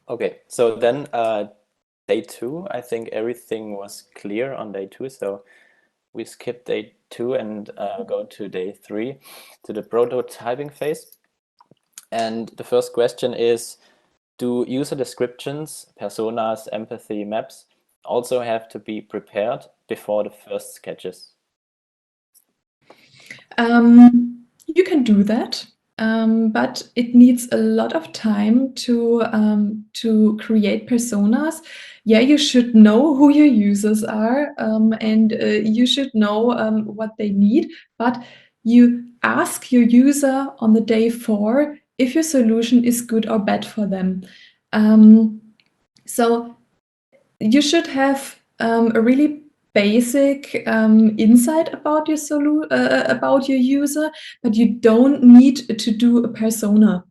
Okay, so then day 2, I think everything was clear on day 2. So we skip day 2 and go to day 3, to the prototyping phase. And the first question is, do user descriptions, personas, empathy maps also have to be prepared before the first sketches? You can do that, but it needs a lot of time to create personas. Yeah, you should know who your users are, and you should know what they need, but you ask your user on the day 4 if your solution is good or bad for them. So you should have a really basic insight about about your user, but you don't need to do a persona.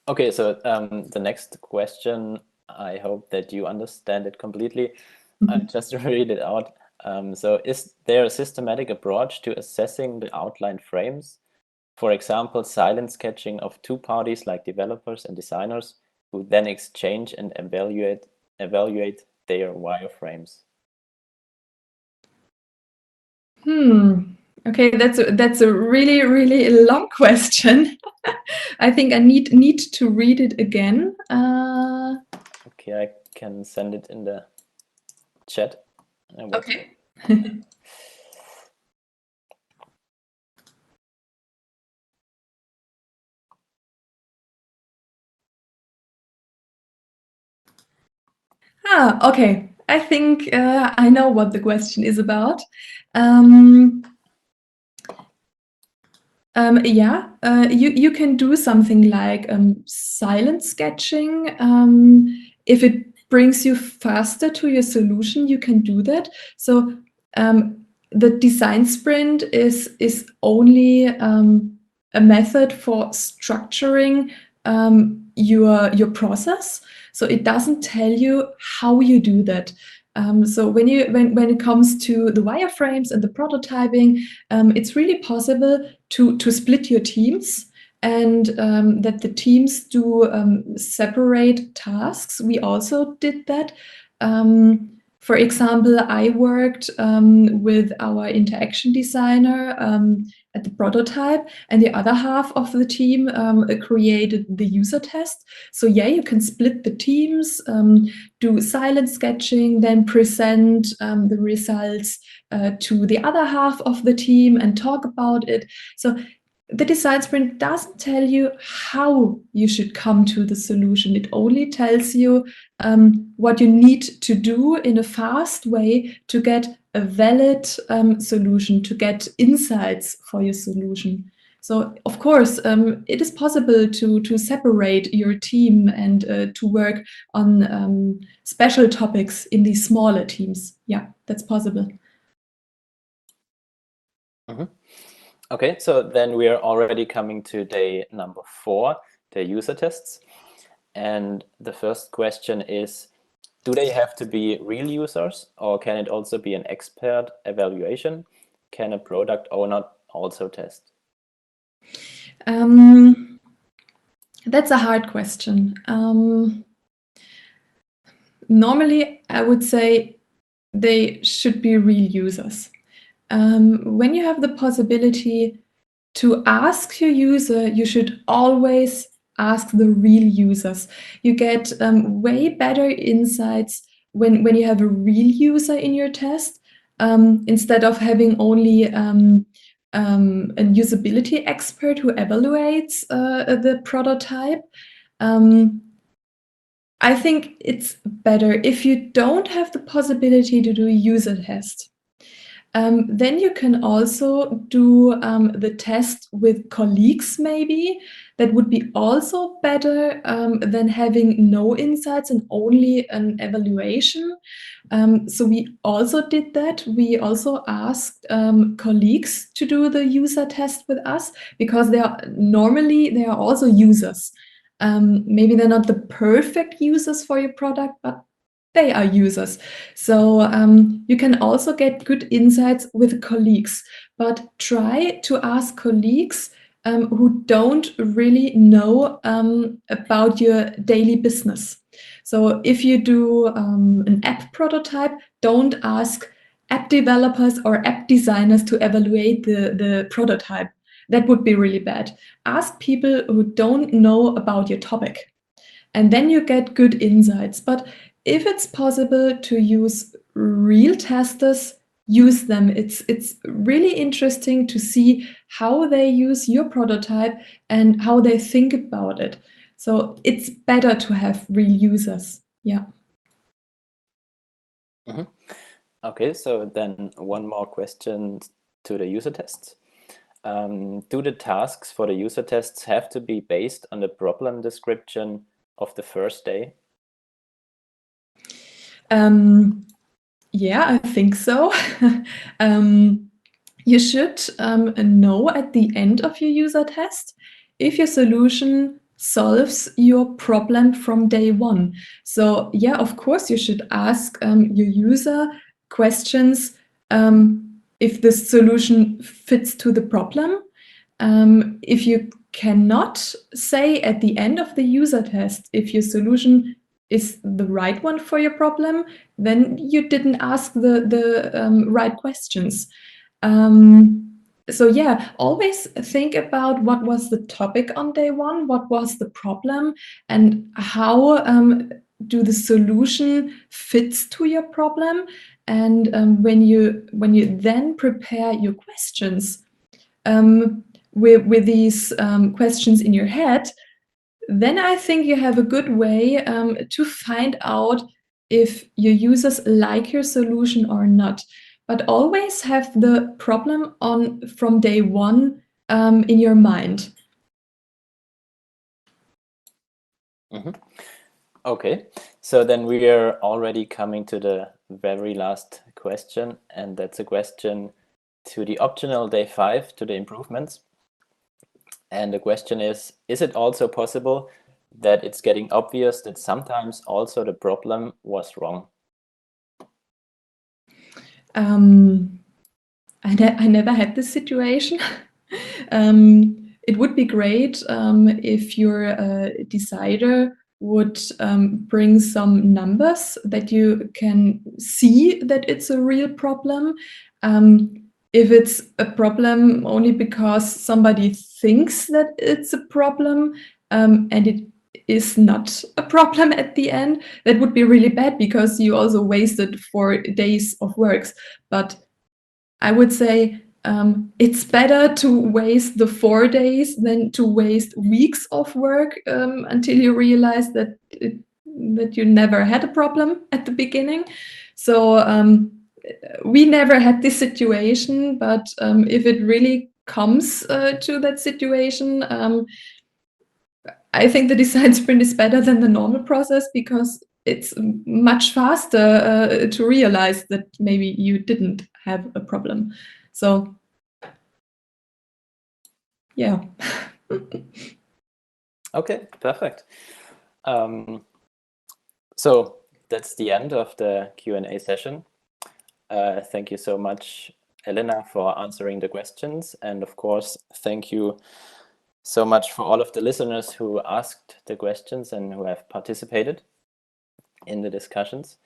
Okay, so the next question, I hope that you understand it completely. I just read it out. So is there a systematic approach to assessing the outline frames? For example, silent sketching of two parties like developers and designers who then exchange and evaluate their wireframes. Okay, that's a really long question. I think I need to read it again. Okay, I can send it in the chat. Okay. Okay. I think I know what the question is about. Yeah, you can do something like silent sketching. If it brings you faster to your solution, you can do that. So the design sprint is only a method for structuring your process. So it doesn't tell you how you do that. So when it comes to the wireframes and the prototyping, it's really possible to split your teams and that the teams do separate tasks. We also did that. For example, I worked with our interaction designer at the prototype, and the other half of the team created the user test. So yeah, you can split the teams, do silent sketching, then present the results to the other half of the team and talk about it. So the design sprint doesn't tell you how you should come to the solution. It only tells you what you need to do in a fast way to get a valid solution, to get insights for your solution. So, of course, it is possible to separate your team and to work on special topics in these smaller teams. Yeah, that's possible. Okay, so then we are already coming to day number 4, the user tests. And the first question is, Do they have to be real users, or can it also be an expert evaluation? Can a product owner also test? That's a hard question. Normally, I would say they should be real users. When you have the possibility to ask your user, you should always ask the real users. You get way better insights when you have a real user in your test, instead of having only a usability expert who evaluates the prototype. I think it's better if you don't have the possibility to do a user test. Then you can also do the test with colleagues, maybe. That would be also better than having no insights and only an evaluation. So we also did that. We also asked colleagues to do the user test with us, because they are also users. Maybe they're not the perfect users for your product, but they are users. So you can also get good insights with colleagues, but try to ask colleagues who don't really know about your daily business. So if you do an app prototype, don't ask app developers or app designers to evaluate the prototype. That would be really bad. Ask people who don't know about your topic, and then you get good insights. But if it's possible to use real testers, use them. It's really interesting to see how they use your prototype and how they think about it. So it's better to have real users. Yeah. Okay, so then one more question to the user tests. Do the tasks for the user tests have to be based on the problem description of the first day? Yeah, I think so. You should know at the end of your user test if your solution solves your problem from day one. So yeah, of course, you should ask your user questions if the solution fits to the problem. If you cannot say at the end of the user test if your solution is the right one for your problem, then you didn't ask the right questions. So yeah, always think about what was the topic on day one, what was the problem, and how do the solution fits to your problem. And when you then prepare your questions with these questions in your head, then I think you have a good way to find out if your users like your solution or not. But always have the problem on from day one in your mind. Okay, so then we are already coming to the very last question, and that's a question to the optional day 5, to the improvements. And the question is it also possible that it's getting obvious that sometimes also the problem was wrong? I never had this situation. It would be great if your decider would bring some numbers that you can see that it's a real problem. If it's a problem only because somebody thinks that it's a problem and it is not a problem at the end, that would be really bad, because you also wasted 4 days of works. But I would say it's better to waste the 4 days than to waste weeks of work until you realize that you never had a problem at the beginning. So we never had this situation, but if it really comes to that situation, I think the design sprint is better than the normal process, because it's much faster to realize that maybe you didn't have a problem. So, yeah. Okay, perfect. So that's the end of the Q&A session. Thank you so much, Elena, for answering the questions. And of course, thank you so much for all of the listeners who asked the questions and who have participated in the discussions.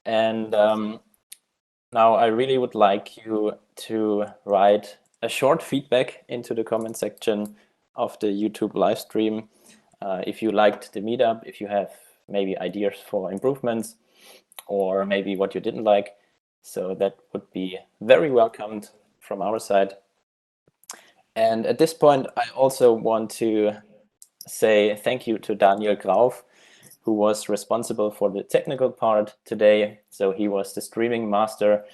And now I really would like you to write a short feedback into the comment section of the YouTube live stream. If you liked the meetup, if you have maybe ideas for improvements, or maybe what you didn't like. So that would be very welcomed from our side. And at this point, I also want to say thank you to Daniel Grauf, who was responsible for the technical part today. So he was the streaming master.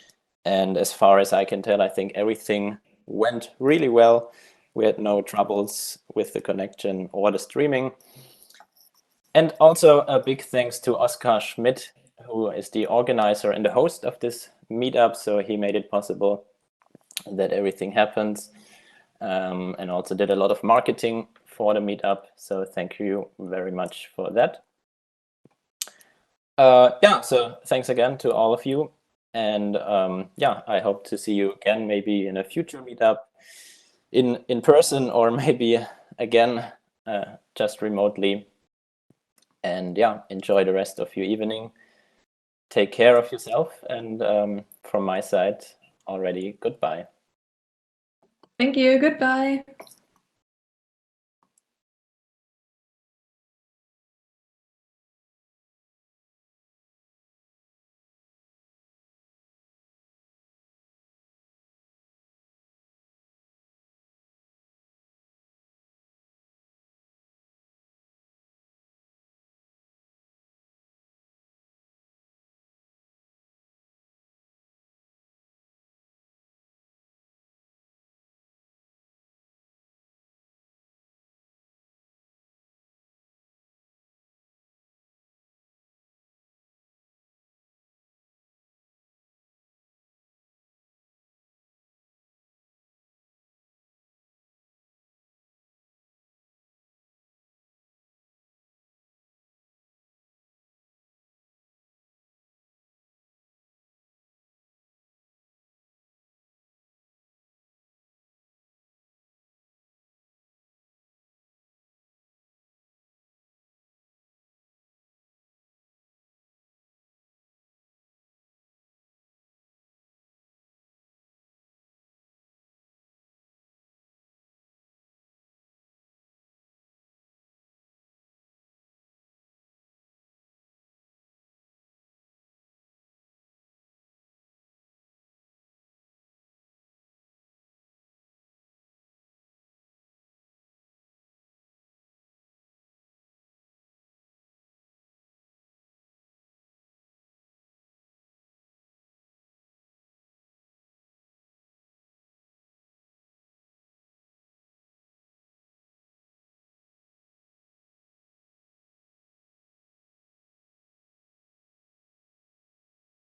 And as far as I can tell, I think everything went really well. We had no troubles with the connection or the streaming. And also a big thanks to Oskar Schmidt, who is the organizer and the host of this meetup. So he made it possible that everything happens, and also did a lot of marketing for the meetup. So thank you very much for that. Yeah, so thanks again to all of you. And yeah, I hope to see you again, maybe in a future meetup in person, or maybe again, just remotely. And yeah, enjoy the rest of your evening. Take care of yourself. And from my side, already goodbye. Thank you. Goodbye.